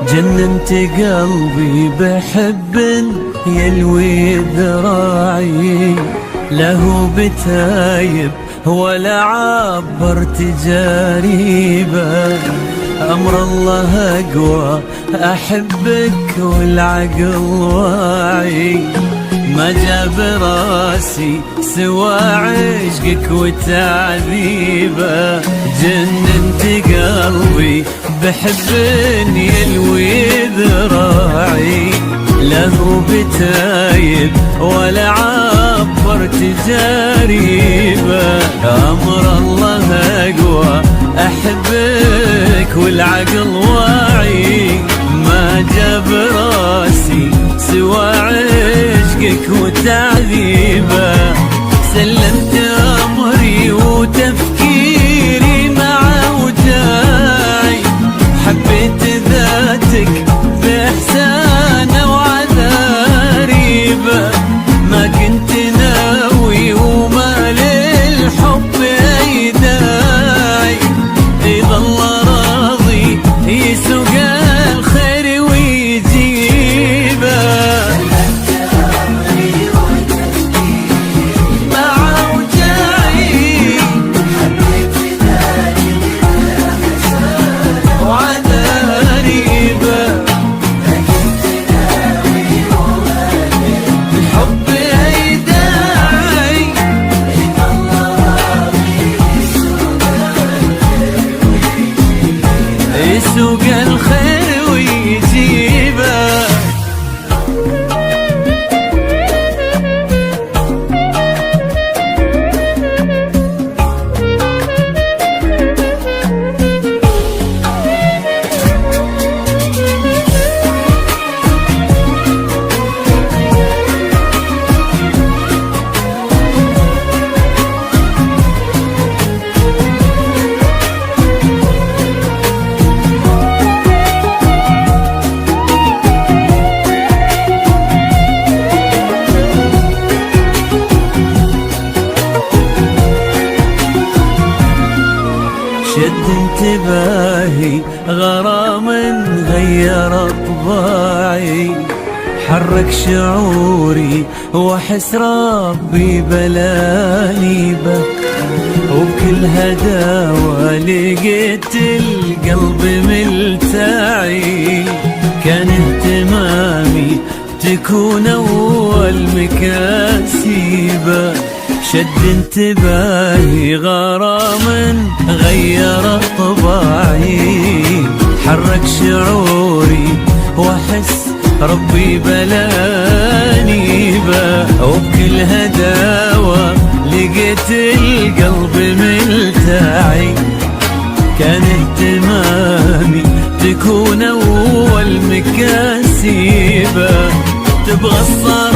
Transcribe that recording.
جننت قلبي بحب يلوي ذراعي، له بتايب ولا عبرت جريبه. أمر الله أقوى أحبك والعقل واعي، ما جاب راسي سوى عشقك وتعذيبه. جننت قلبي بحب يلوي ذراعي، له بتايب ولا عبرت جريبه. أمر الله أقوى أحبك والعقل واعي، ما جاب راسي سوى عشقك وتعذيبه. سلمت أمري وتفكيري مع وداعي، حبيت ذاتك بإحسانه وعذاريبه. ما كنت ناوي وما للحب أي داعي، إذا الله راضي يسوق الخير ويجيبه. يسوق الخير ويجيبه. شد انتباهي غرام غير طباعي، حرك شعوري واحس ربي بلاني بك. وبكل هداوة لقيت القلب ملتعي، كان اهتمامي تكون أول مكاسبه. شد انتباهي غرام غير طباعي، حرك شعوري واحس ربي بلاني به. وبكل هداوة لقيت القلب ملتعي، كان اهتمامي تكون أول مكاسبه. تبغى الصار